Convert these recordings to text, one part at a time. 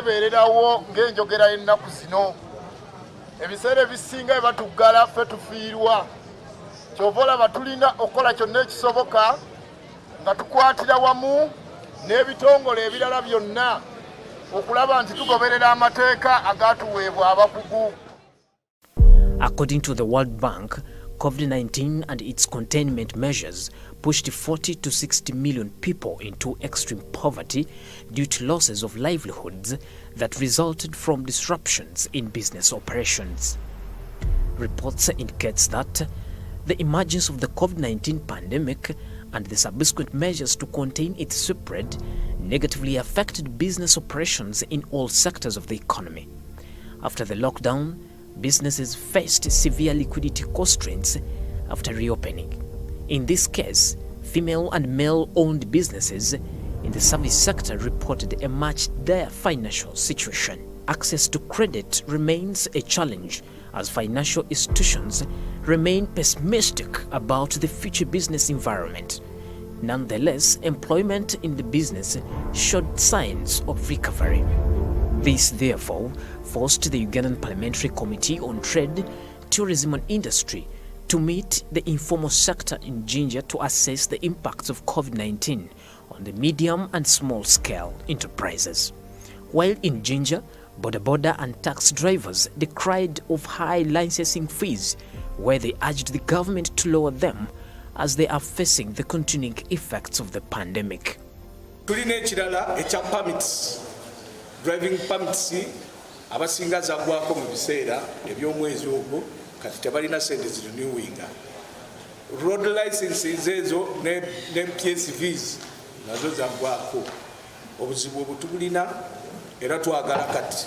tebeererawo ng'enjogera y'ennaku zino. Ebiseera ebisinga batugala ffe tufiirwa. Kyova olaba tulina okukola kyonna ekisoboka nga tukwatira wamu n'ebitongole ebirala byonna okulaba nti tugoberera amateeka agatuweebwa abakugu. According to the World Bank, COVID-19 and its containment measures pushed 40 to 60 million people into extreme poverty due to losses of livelihoods that resulted from disruptions in business operations. Reports indicate that the emergence of the COVID-19 pandemic and the subsequent measures to contain its spread negatively affected business operations in all sectors of the economy. After the lockdown, businesses faced severe liquidity constraints after reopening. In this case, female and male-owned businesses in the service sector reported a much dire financial situation. Access to credit remains a challenge as financial institutions remain pessimistic about the future business environment. Nonetheless, employment in the business showed signs of recovery. This, therefore, forced the Ugandan Parliamentary Committee on Trade, Tourism and Industry to meet the informal sector in Jinja to assess the impacts of COVID-19 on the medium and small-scale enterprises. While in Jinja, boda and taxi drivers decried of high licensing fees, where they urged the government to lower them as they are facing the continuing effects of the pandemic. Driving permits abasinga zagwako mu biseera eby'omwezi ogwo kati tebalina sente zirenewinga. Road licenses ezo ne PSVs nazo zagwako. Obuzibu obutulina era twagala kati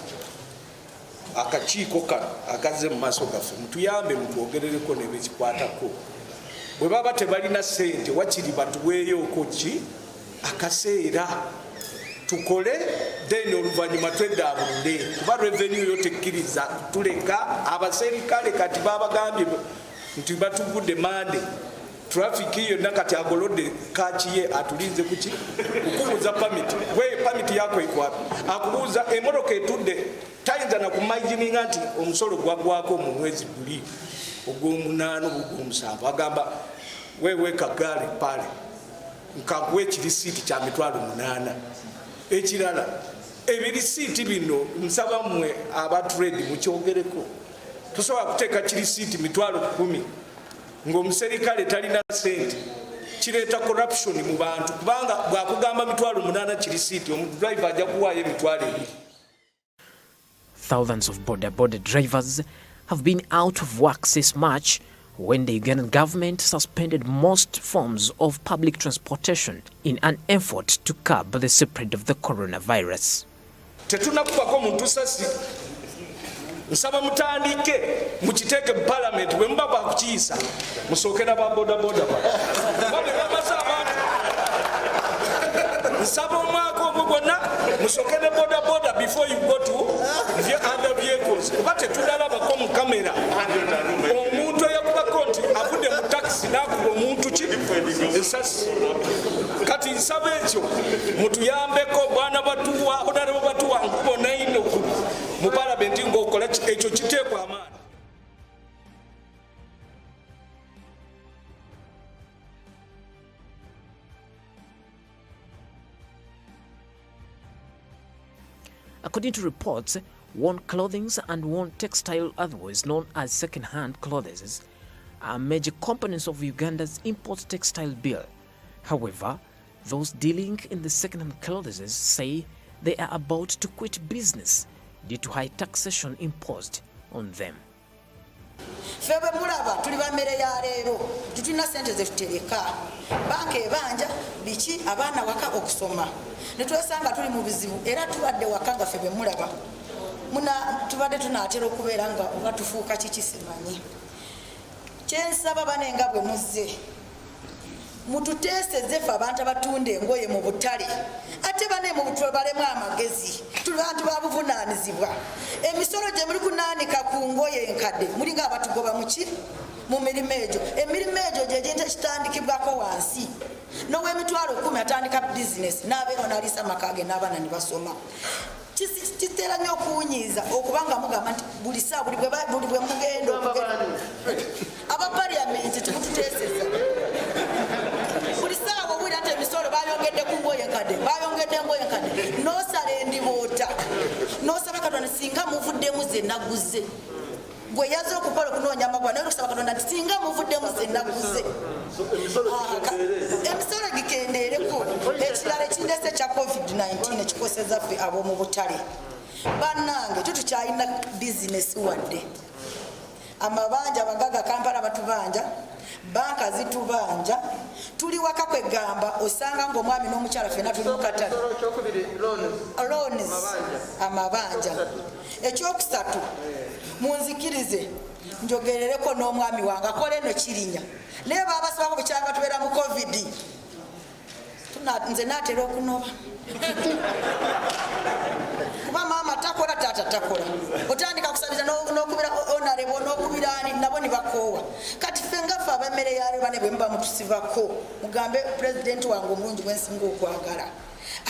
akakiiko kano akaze mu maaso gaffe mutuyambe mutwogerereko n'ebikikwatako. Bwe baba tebalina sente wakiri batuweeyoko ki akaseera tukole then oluvannyuma tweddabulule kuba revenue yo tekkiriza tuleka abaserikale kati babagambye nti batugudde mande traffic yonna kati agolodde kakiye atulinze kuki okubuuza permit we permit yako ikwapi akubuuza emotoka etudde tayinza na kumayininga nti omusolo gwagwako mu mwezi guli ogw'omunaana ogw'omusanvu agamba wewe kagale pale nkagwe ekirisiiti kya mitwalo 8 ekirala ebirisiiti bino nsaba mmwe abatrade mukyogereko tusobola kuteeka kirisiiti mitwalo 10 ng'omuserikale talina sente kireeta corruption mu bantu kubanga bwakugamba mitwalo 8 kirisiiti omudriver ajja kuwaayo emitwalo 2. Thousands of border drivers have been out of work since March when the Ugandan government suspended most forms of public transportation in an effort to curb the spread of the coronavirus. Tetunakubako muntu sasi nsaba mutandike mukiteeke mu parliament bwe muba bakukiisa musooke n'aba boda babe bamaze abantu nsaba omwaka ogwo gwonna musooke ne boda before you go to the other vehicles kuba tetudalabako mu kamera omuntu eyakubako nti avudde mu taxi n'akuba omuntu ki esasi kati nsaba ekyo mutuyambeko bwana batuwa honorable batuwa nkubo naino mu parliament ng'okola ekyo kiteekwa amaani. According to reports, worn clothing and worn textile, otherwise known as second-hand clothes, are major components of Uganda's import textile bill. However, those dealing in the second-hand clothes say they are about to quit business due to high taxation imposed on them. Febe mulaba tuli bamere ya leero tutuna sente ze tutereka banka ebanja biki abaana waka okusoma netwesanga tuli mu bizibu era tubadde wakanga febe mulaba muna tubadde tunaatera okubeera nga oba tufuuka kiki simanyi kyensaba banenga bwe muzze mututeeseze fe abantu abatunda engoye mu butale ate bane mu butwe balemu amagezi tuli bantu babuvunaanizibwa emisolo gye muli kunaanika ku ngoye enkadde mulinga abatugoba muki mu mirimu egyo emirimu egyo gye ginta kitandikibwako wansi n'ow'emitwalo 10 atandika bizinesi n'abeera n'aliisa amaka ge n'abaana ne basoma kitera nnyo okuwunyiiza okubanga mugamba nti buli saa buli bwe mugenda aba parliament temututeeseza buli saa bwowulira nti emisolo bayongedde ku ngoye nkadde n'osala endiboota n'osaba Katonda singa muvuddemu ze naguze gwe yaza okukola okunoonya amagwa naye okusaba Katonda nti singa muvuddemu ze naguze emisolo gikendeereko. Ekirala ekindese kya COVID-19 ekikoseza ffe ab'omu butale bannange tukyalina bizinesi wadde amabanja abagaga Kampala batubanja banka zitubanja tuli waka kwegamba osanga ng'omwami n'omukyala ffenna tuli mu katale loans amabanja. Ekyokusatu munzikirize njogerereko n'omwami wange akola eno Kirinya naye baabasibako bukyanga tubeera mu COVID nze naatera okunoba kuba maama takola taata takola otandika kusabiza n'okubira onarebo n'okubiraani nabo ne bakoowa kati ffe ngaffe abemmere yaleero bane bwe muba mutusibako mugambe pulezidenti wange omulungi gwensinga okwagala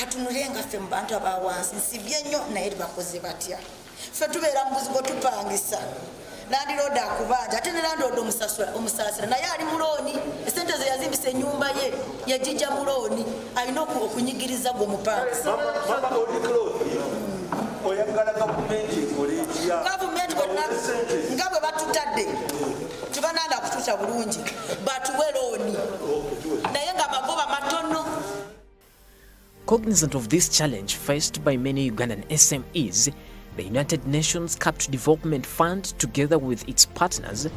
atunule nga ffe mu bantu abawansi nsibye nnyo naye bakoze batya ffe tubeera mu buzigo tupangisa landiroda akubanja ate ne landiroda omusaasira naye ali mu looni esente ze yazimbisa ennyumba ye yagijja mu looni alina okunyigiriza gwe omupangisa. Gavumenti nga bwe batutadde tubananda kutuusa bulungi batuwe looni naye nga magoba matono. Cognizant of this challenge faced by many Ugandan SMEs, the United Nations Capital Development Fund, together with its partners,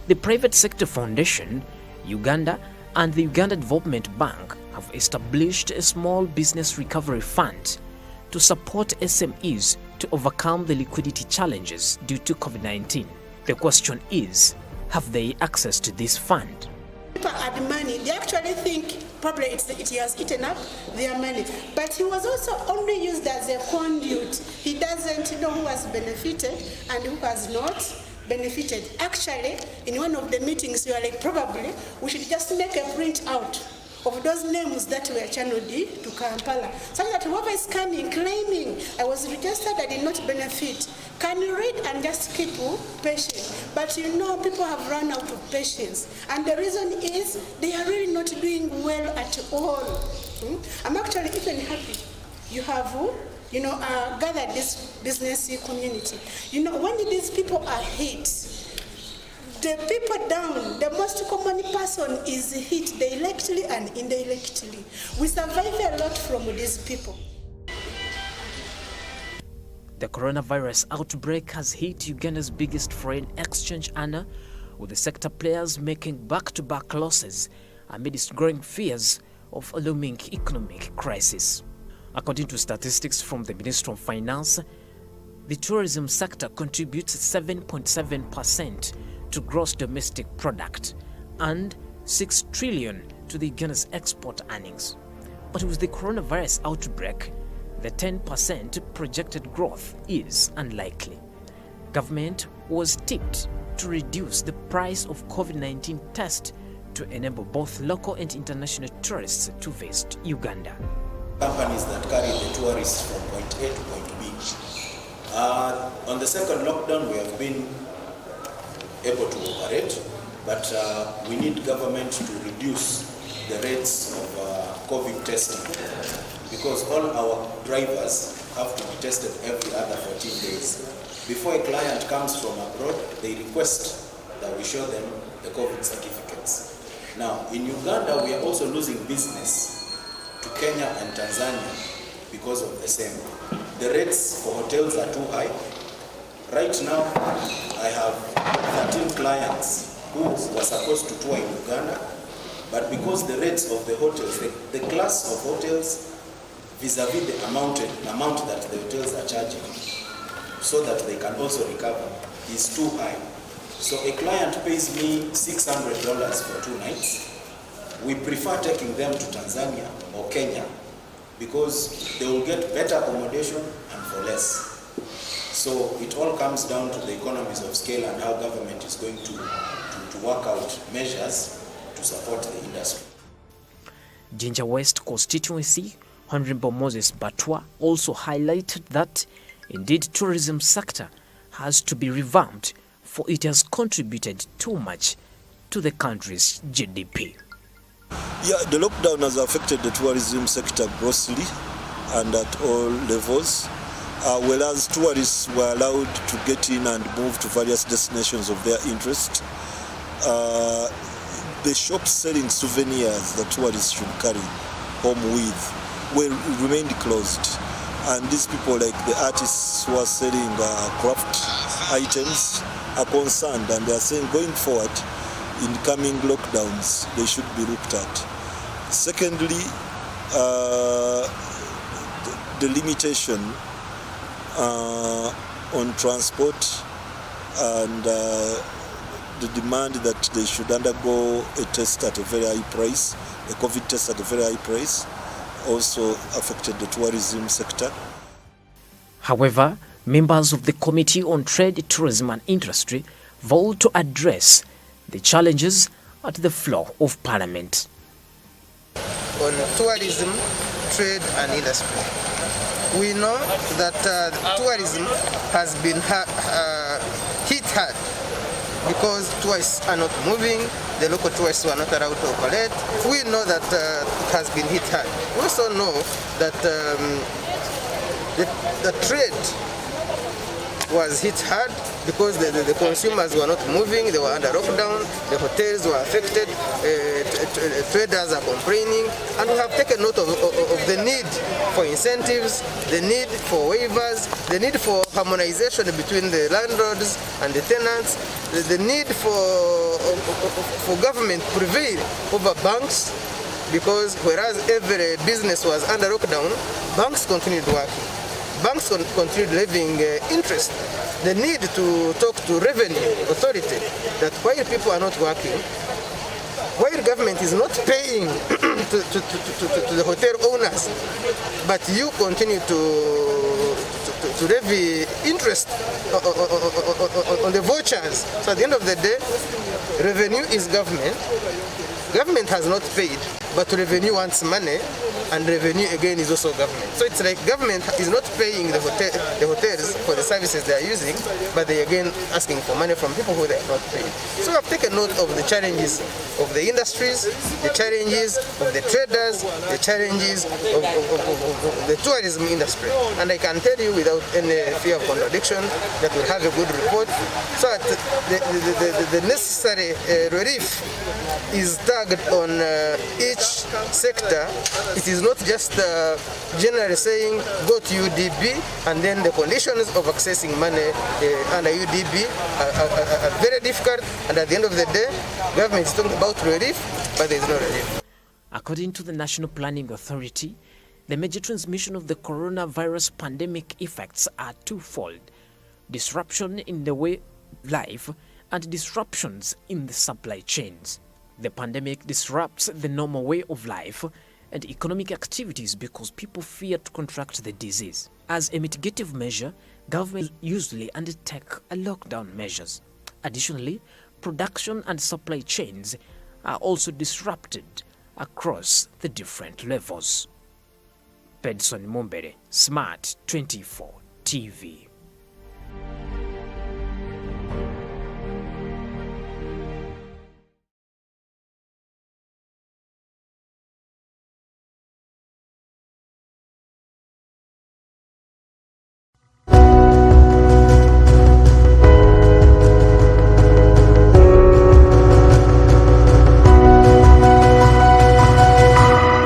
the Private Sector Foundation, Uganda, and the Uganda Development Bank, have established a small business recovery fund to support SMEs to overcome the liquidity challenges due to COVID-19. The question is, have they access to this fund? People add money, they actually think probably it has eaten up their money. But he was also only used as a conduit. He doesn't know who has benefited and who has not benefited. Actually, in one of the meetings, you are like, probably we should just make a print out of those names that were channeled to Kampala, so that whoever is coming claiming I was registered, I did not benefit, can read and just keep patient. But you know, people have run out of patience, and the reason is they are really not doing well at all. I'm actually even happy you have gathered this business community. You know, when these people are hit, the people down, the most common person is hit directly and indirectly. We survive a lot from these people. The coronavirus outbreak has hit Uganda's biggest foreign exchange earner, with the sector players making back-to-back losses amidst growing fears of a looming economic crisis. According to statistics from the Ministry of Finance, the tourism sector contributes 7.7% to gross domestic product and 6 trillion to the Uganda's export earnings. But with the coronavirus outbreak, the 10% projected growth is unlikely. Government was tipped to reduce the price of COVID-19 tests to enable both local and international tourists to visit Uganda. Companies that carry the tourists from point A to point B. On the second lockdown, we have been able to operate, but we need government to reduce the rates of COVID testing, because all our drivers have to be tested every other 14 days. Before a client comes from abroad, they request that we show them the COVID certificates. Now, in Uganda, we are also losing business to Kenya and Tanzania because of the same. The rates for hotels are too high. Right now, I have 13 clients who were supposed to tour in Uganda, but because the rates of the hotels, the class of hotels vis-a-vis the amount that the hotels are charging, so that they can also recover, is too high. So a client pays me $600 for 2 nights. We prefer taking them to Tanzania or Kenya because they will get better accommodation and for less. So it all comes down to the economies of scale and how government is going to work out measures to support the industry. Jinja West constituency, Honorable Moses Batwa also highlighted that Indeed, tourism sector has to be revamped, for it has contributed too much to the country's GDP. Yeah, the lockdown has affected the tourism sector grossly and at all levels. Whereas tourists were allowed to get in and move to various destinations of their interest, the shops selling souvenirs that tourists should carry home with remained closed. And these people, like the artists who are selling craft items, are concerned, and they are saying going forward, in coming lockdowns, they should be looked at. Secondly, the limitation on transport and the demand that they should undergo a test at a very high price, a COVID test at a very high price, also affected the tourism sector. However, members of the Committee on Trade, Tourism and Industry vowed to address the challenges at the floor of Parliament. On tourism, trade and industry, we know that tourism has been hit hard because tourists are not moving, the local tourists were not allowed to operate. We know that it has been hit hard. We also know that the trade was hit hard because the consumers were not moving, they were under lockdown, the hotels were affected, traders are complaining, and we have taken note of the need for incentives, the need for waivers, the need for harmonization between the landlords and the tenants, the need for government to prevail over banks, because whereas every business was under lockdown, banks continued working. Banks continued levying interest. The need to talk to revenue authority that while people are not working, while government is not paying to the hotel owners, but you continue to levy interest on the vouchers. So at the end of the day, revenue is government. Government has not paid, but revenue wants money, and revenue again is also government. So it's like government is not paying the hotels for the services they are using, but they again asking for money from people who they are not paying. So I've taken note of the challenges of the industries, the challenges of the traders, the challenges of the tourism industry. And I can tell you without any fear of contradiction that we'll have a good report. So that the necessary relief is tagged on each sector. It is not just generally saying go to UDB, and then the conditions of accessing money under UDB are very difficult, and at the end of the day, government is talking about relief, but there is no relief. According to the National Planning Authority, the major transmission of the coronavirus pandemic effects are twofold: disruption in the way of life and disruptions in the supply chains. The pandemic disrupts the normal way of life and economic activities because people fear to contract the disease. As a mitigative measure, governments usually undertake lockdown measures. Additionally, production and supply chains are also disrupted across the different levels. Pedson Mumbere, Smart 24 TV.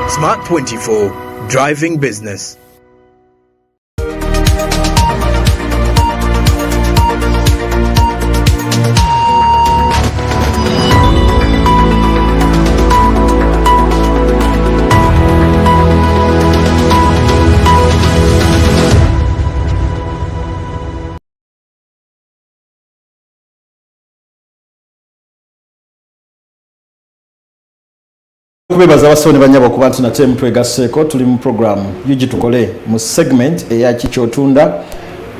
Smart 24, driving business. Kubebaza abasoni banyabo ku bantu natemwe twegasseko tuli mu program yuji tukole mu segment eya Ky'Otuunda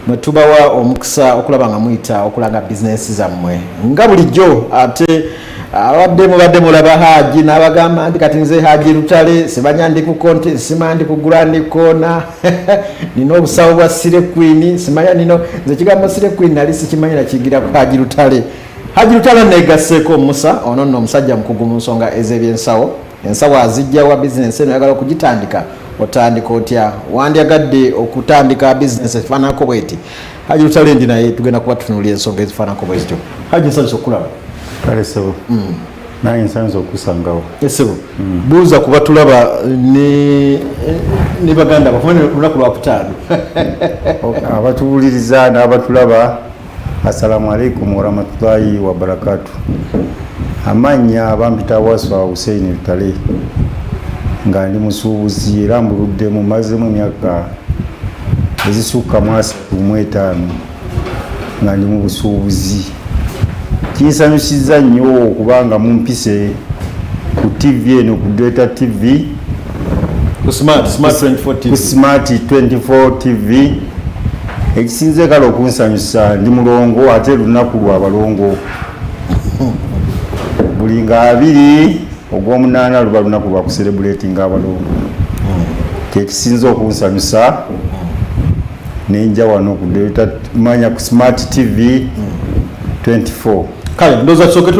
mwetubawa omukisa okulaba nga muyita okulanga bizinesi zammwe nga bulijjo ate abadde mulaba Haji n'abagamba nti kati nze Haji Lutale sibanya ndi ku konti sima ndi kugula ndi kona nino obusawo bwa Sire Queen simanya nino nze kigambo Sire Queen nali sikimanyira kigira ku Haji Lutale. Haji Lutale negaseko Musa ono nno omusajja mukugu mu nsonga ez'ebyensawo ensawo azijja wa bizinesi eno yagala okugitandika otandika otya wandyagadde okutandika bizinesi efaananako bweti Haji Lutale ndi naye tugenda kuba tutunuulira ensonga ezifaananako bwezityo. Haji nsanyusa okulaba kale sebo naye nsanyiza okusangawo sebo buuza kuba tulaba ne baganda bafune lunaku lwakutaano abatuwuliriza n'abatulaba assalamu alaikum warahmatullahi wabarakatu. Amanya bampita Waswa Hussein Lutale nga ndi musuubuzi era mbuludde mumazemu emyaka ezisukka mu 35 nga ndi mu busuubuzi. Kinsanyusiza nnyo okubanga mumpise ku TV eno ku Data TV ku Smart 24 TV ku Smart 24 TV. Ekisinze kale okunsanyusa ndi mulongo ate lunaku lwa balongo buli nga 2 ogw'omunaana luba lunaku lwa kucelebrating abalongo. Kekisinze okunsanyusa nenja wano ku Data manya ku Smart TV 24. kale ndoza tusooke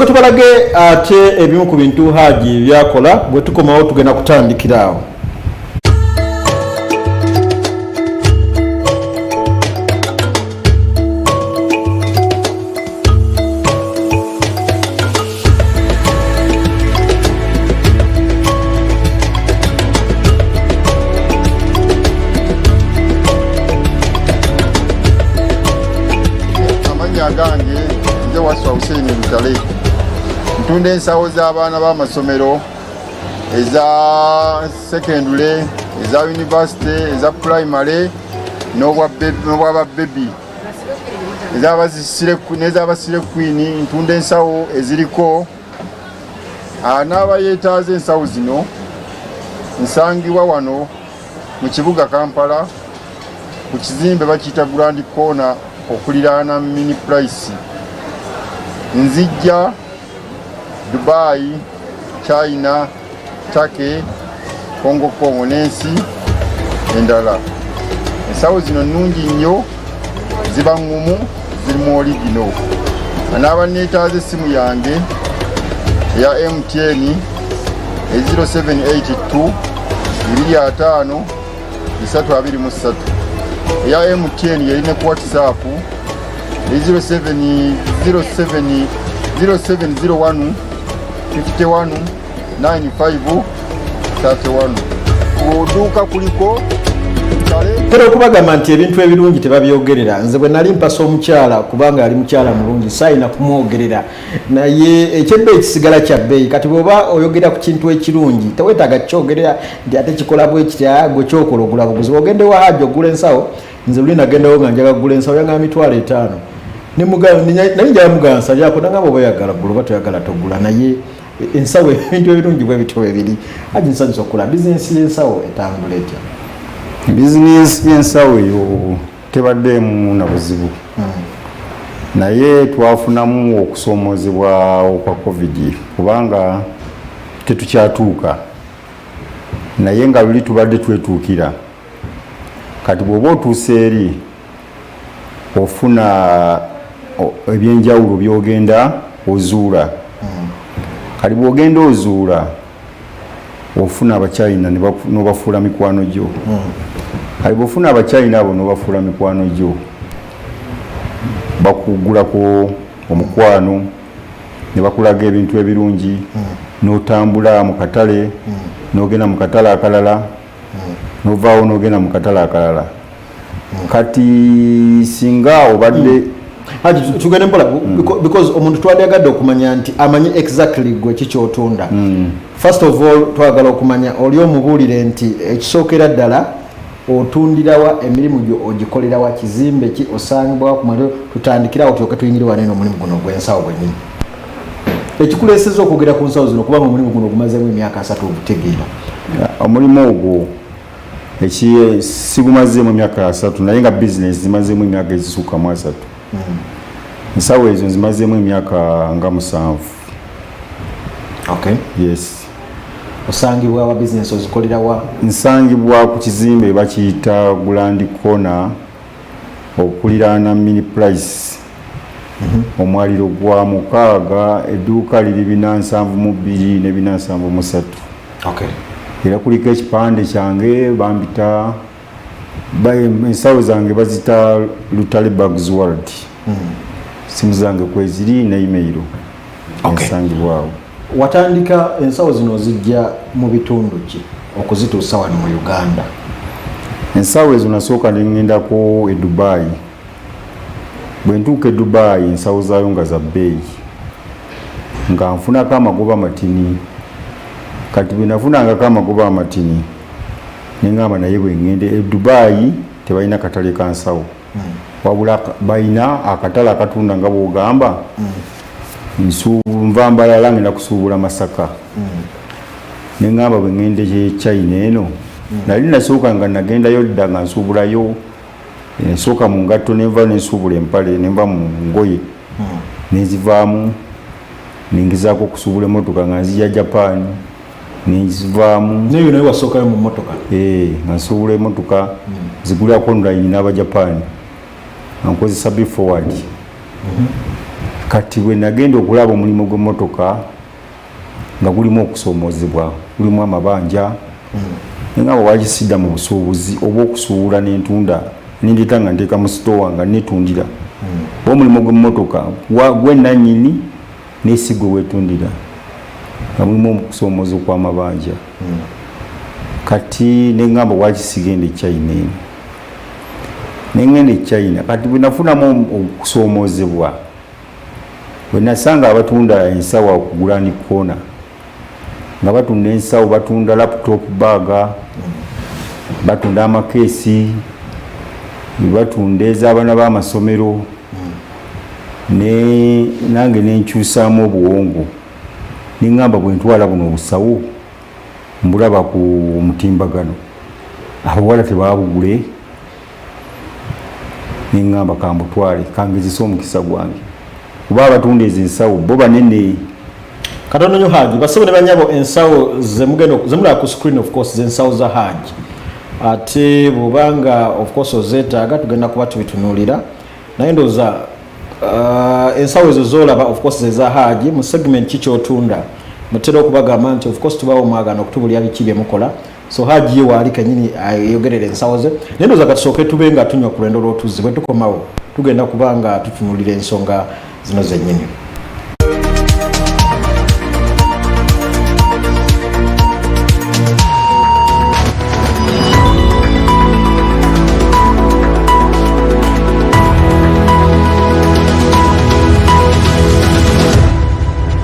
tubalage ate ebimu ku bintu Haji byakola bwe tukomawo tugenda kutandikiraawo. gange nze Waswa Hussein Lutale ntunda ensawo z'abaana b'amasomero eza secondary eza university eza primary n'obwababebi ez'abasire Queen ntunda ensawo eziriko n'abayeetaaza ensawo zino nsangibwa wano mu kibuga Kampala ku kizimbe bakiyita Grand Corner okuliraana mini price. Nzijja Dubai, China, Turkey, Congo n'ensi endala. Ensawo zino nnungi nnyo ziba ngumu zirimu original. N'abaneetaaza essimu yange eya MTN 0782 25 323 eya MTN yalina ku WhatsApp 0701 51 95 31. Kuduuka kuliko tera okubagamba nti ebintu ebirungi tebabyogerera. Nze bwe nali mpasa omukyala kubanga ali mukyala mulungi sayina kumwogerera naye ekyebbeeyi kisigala kya bbeeyi. Kati bw'oba oyogera ku kintu ekirungi teweetaaga kukyogerera nti ate kikola bwe kitya gwe kyokola ogula buguzi. Ogende wa Haji ogula ensawo, nze luli nagendawo nga njagala kugula ensawo yangamba $5 naye njala mugamba nsalyako nangamba oba oyagala gula oba toyagala togula. Naye ensawo ebintu ebirungi bwe bityo bibiri. Haji nsanyusa okula bizinesi y'ensawo etambula etya? Bizinesi y'ensawo eyo tebaddeemu na buzibu naye twafunamu okusoomozebwa okwa COVID kubanga tetukyatuuka naye nga luli tubadde twetuukira. Kati bw'oba otuuse eri ofuna ebyenjawulo by'ogenda ozuula. Kati bw'ogenda ozuula ofuna Abachina n'obafuula mikwano gyo. Kati bw'ofuna Abachina abo n'obafuula mikwano gyo bakugulako omukwano ne bakulaga ebintu ebirungi n'otambula mu katale n'ogenda mu katale akalala n'ovaawo n'ogenda mu katale akalala. Kati singa obadde Haji tugende mpola because omuntu twadyagadde okumanya nti amanyi exactly gwe kikyotunda. First of all twagala okumanya oli omubuulire nti ekisookera ddala otundirawa emirimu gyo ogikolerawa kizimbe ki osangibwa ku maliro tutandikirawo tulyoke tuyingire wano omulimu guno gw'ensawo gwennyini. Ekikuleeseza okwogera ku nsawo zino kubanga omulimu guno gumazeemu emyaka 3 obutegeera. Omulimu ogwo sigumazeemu emyaka 3 naye nga bizinesi zimazeemu emyaka ezisukka mu 3 ensawo ezo nzimazeemu emyaka nga 7. Okay. Yes. Osangibwa wa business ozikolera wa? Nsangibwa ku kizimbe bakiyita Grand Corner okuliraana Mini Price. Omwaliro gwa mukaaga edduuka liri 472 ne 473. Okay. Era kuliko ekipande kyange bambita ensawo zange bazita Lutale Bags World. Simu zange kweziri ne email. Okay. Nsangibwawo. Watandika ensawo zino zijja mu bitundu ki okuzituusa wano mu Uganda? Ensawo ezo nasooka nengendako e Dubai. Bwe ntuuka e Dubai ensawo zaayo nga za bbeeyi nga nfunako amagoba matini. Kati bwe nafunangako amagoba amatini nengamba naye bwe ngende e Dubai tebalina katale ka nsawo. Wabula balina akatale akatunda nga bw'ogamba. Nva mbalala ngenda kusuubula Masaka. Nengamba bwe ngende China eno nali nasooka nga nagendayo dda nga nsuubulayo ensooka mu ngatto nenva nensuubula empale nenva mu ngoye nenzivaamu nengezaako okusuubula emmotoka nga nzija Japan nenzivaamu. Naye naye wasookayo mu mmotoka? Nga nsuubula emmotoka zigulako online n'Abajapani nga nkozesa be forward. Kati bwe nagenda okulaba omulimu gw'emmotoka nga gulimu okusoomoozebwa gulimu amabanja nga wagisidda mu busuubuzi oba okusuubula n'entunda nindita nga nteeka mu sitowa nga netundira. Omulimu gw'emmotoka gwenannyini n'esigwe wetundira nga mulimu okusoomoozebwa kw'amabanja. Kati nengamba wakisigenda e China eno nengenda e China. Kati bwe nafunamu okusoomoozebwa bwe nasanga abatunda ensawo ku Grand Corner nga batunda ensawo, batunda laptop bag, batunda amakeesi, batunda ez'abaana b'amasomero, nange nenkyusaamu obuwongo nengamba bwe ntwala buno obusawo mbulaba ku mutimbagano abawala tebabugule nengamba kambutwale kangezesa omukisa gwange kuba abatunda ezo ensawo bo banene. Katono nyo Haji basobe ne banyabo ensawo zemulaba ku screen of course z'ensawo za Haji ate bubanga of course ozeetaaga tugenda kuba tubitunulira naye ndowooza ensawo ezo zolaba of course zeza Haji mu segment Ky'Otuunda mutera okubagamba nti of course tubawo mwagana okutubulya biki bye mukola so Haji ye waali kenyini ayogerera ensawo ze naye ndowooza katusooke tube nga tunywa ku lwendo lw'otuzzi bwe tukomawo tugenda kubanga tutunulira ensonga zino zennyini.